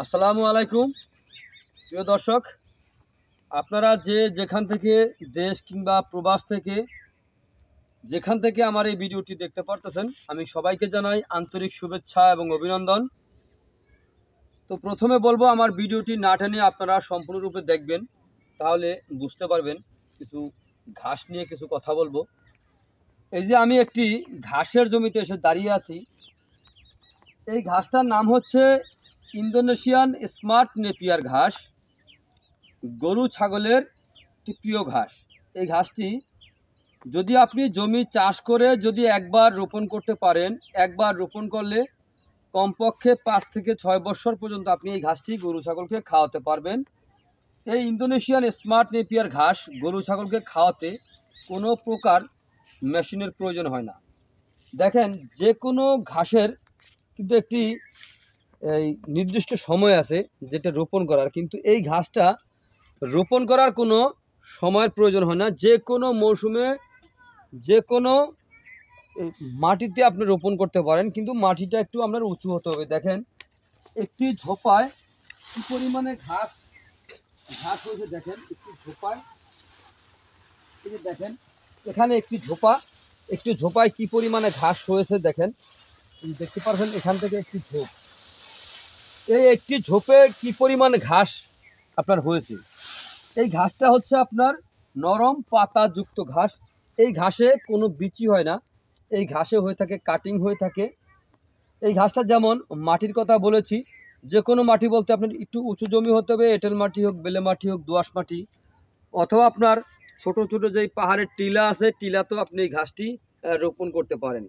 আসসালামু আলাইকুম প্রিয় দর্শক, আপনারা যেখান থেকে দেশ কিংবা প্রবাস থেকে যেখান থেকে আমার এই ভিডিওটি দেখতে পারতেছেন, আমি সবাইকে জানাই আন্তরিক শুভেচ্ছা এবং অভিনন্দন। তো প্রথমে বলবো, আমার ভিডিওটি না টেনে আপনারা সম্পূর্ণরূপে দেখবেন, তাহলে বুঝতে পারবেন। কিছু ঘাস নিয়ে কিছু কথা বলবো। এই যে আমি একটি ঘাসের জমিতে এসে দাঁড়িয়ে আছি। এই ঘাসটার নাম হচ্ছে ইন্দোনেশিয়ান স্মার্ট নেপিয়ার ঘাস। গরু ছাগলের একটি প্রিয় ঘাস। এই ঘাসটি যদি আপনি জমি চাষ করে যদি একবার রোপণ করতে পারেন, একবার রোপণ করলে কমপক্ষে 5 থেকে 6 বছর পর্যন্ত আপনি এই ঘাসটি গরু ছাগলকে খাওয়াতে পারবেন। এই ইন্দোনেশিয়ান স্মার্ট নেপিয়ার ঘাস গরু ছাগলকে খাওয়াতে কোনো প্রকার মেশিনের প্রয়োজন হয় না। দেখেন, যে কোনো ঘাসের কিন্তু একটি নির্দিষ্ট সময় আছে যেটা রোপণ করার, কিন্তু এই ঘাসটা রোপণ করার কোনো সময়ের প্রয়োজন হয় না। যে কোনো মৌসুমে যে কোনো মাটিতে আপনি রোপণ করতে পারেন, কিন্তু মাটিটা একটু আপনার উঁচু হতে হবে। দেখেন, একটি ঝোপায় কি পরিমাণে ঘাস হয়েছে। দেখেন, একটি ঝোপায়, এই যে দেখেন এখানে একটি ঝোপায় কি পরিমাণে ঘাস হয়েছে। দেখেন, দেখতে পাচ্ছেন এখান থেকে একটি ঝোপ, এই একটি ঝোপে কি পরিমাণ ঘাস আপনার হয়েছে। এই ঘাসটা হচ্ছে আপনার নরম পাতাযুক্ত ঘাস। এই ঘাসে কোনো বিচি হয় না, এই ঘাসে হয়ে থাকে কাটিং হয়ে থাকে। এই ঘাসটা যেমন মাটির কথা বলেছি, যে কোনো মাটি বলতে আপনার একটু উঁচু জমি হতে হবে, এঁটেল মাটি হোক, বেলে মাটি হোক, দোআঁশ মাটি, অথবা আপনার ছোট ছোট যেই পাহাড়ের টিলা আছে, টিলাতেও আপনি এই ঘাসটি রোপণ করতে পারেন।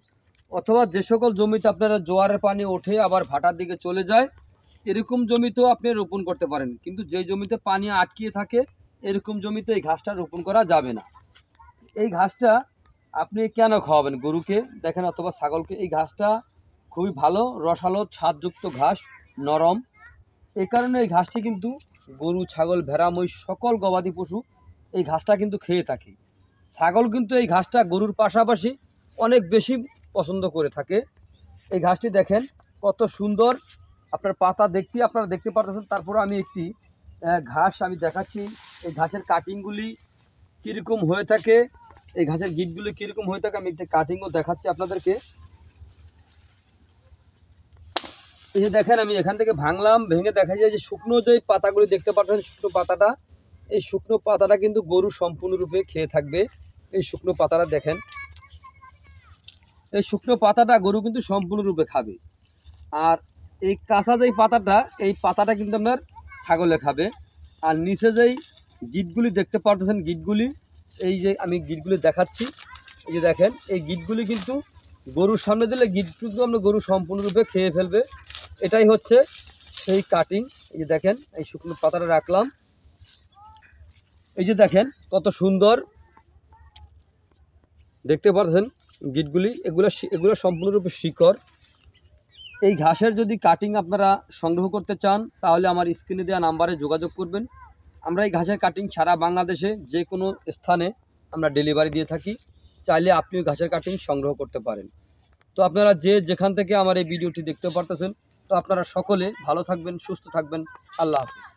অথবা যে সকল জমিতে আপনারা জোয়ারের পানি ওঠে আবার ভাটার দিকে চলে যায়, এরকম জমিতেও আপনি রোপণ করতে পারেন। কিন্তু যে জমিতে পানি আটকিয়ে থাকে, এরকম জমিতে এই ঘাসটা রোপণ করা যাবে না। এই ঘাসটা আপনি কেন খাওয়াবেন গরুকে, দেখেন, অথবা ছাগলকে? এই ঘাসটা খুবই ভালো, রসালো ছাদযুক্ত ঘাস, নরম। এই কারণে এই ঘাসটি কিন্তু গরু, ছাগল, ভেড়া, মহিষ সকল গবাদি পশু এই ঘাসটা কিন্তু খেয়ে থাকে। ছাগল কিন্তু এই ঘাসটা গরুর পাশাপাশি অনেক বেশি পছন্দ করে থাকে। এই ঘাসটি দেখেন কত সুন্দর, আপনার পাতা আপনারা দেখতে পাচ্ছেন। তারপরে আমি একটি ঘাস আমি দেখাচ্ছি। এই ঘাসের কাটিংগুলি কীরকম হয়ে থাকে, এই ঘাসের গিটগুলি কীরকম হয়ে থাকে, আমি একটা কাটিংও দেখাচ্ছি আপনাদেরকে। এই যে দেখেন, আমি এখান থেকে ভাঙলাম, ভেঙে দেখা যায় যে শুকনো যে পাতাগুলি দেখতে পাচ্ছেন, শুকনো পাতাটা, এই শুকনো পাতাটা কিন্তু গরু সম্পূর্ণরূপে খেয়ে থাকবে। এই শুকনো পাতাটা দেখেন, এই শুকনো পাতাটা গরু কিন্তু সম্পূর্ণরূপে খাবে। আর এই কাঁচা যেই পাতাটা, এই পাতাটা কিন্তু আপনার ছাগলে খাবে। আর নিচে যেই গিটগুলি দেখতে পাচ্ছেন, গিটগুলি, এই যে আমি গিটগুলি দেখাচ্ছি, এই যে দেখেন, এই গিটগুলি কিন্তু গরুর সামনে দিলে গিট কিন্তু আপনার গরু সম্পূর্ণরূপে খেয়ে ফেলবে। এটাই হচ্ছে সেই কাটিং। এই যে দেখেন, এই শুকনো পাতাটা রাখলাম, এই যে দেখেন কত সুন্দর দেখতে পাচ্ছেন গিটগুলি। এগুলো সম্পূর্ণরূপে শিকড়। এই ঘাসের যদি কাটিং আপনারা সংগ্রহ করতে চান, তাহলে আমার স্ক্রিনে দেওয়া নাম্বারে যোগাযোগ করবেন। আমরা এই ঘাসের কাটিং সারা বাংলাদেশে যে কোনো স্থানে আমরা ডেলিভারি দিয়ে থাকি। চাইলে আপনিও ঘাসের কাটিং সংগ্রহ করতে পারেন। তো আপনারা যেখান থেকে আমার এই ভিডিওটি দেখতে পারতেছেন, তো আপনারা সকলে ভালো থাকবেন, সুস্থ থাকবেন। আল্লাহ হাফিজ।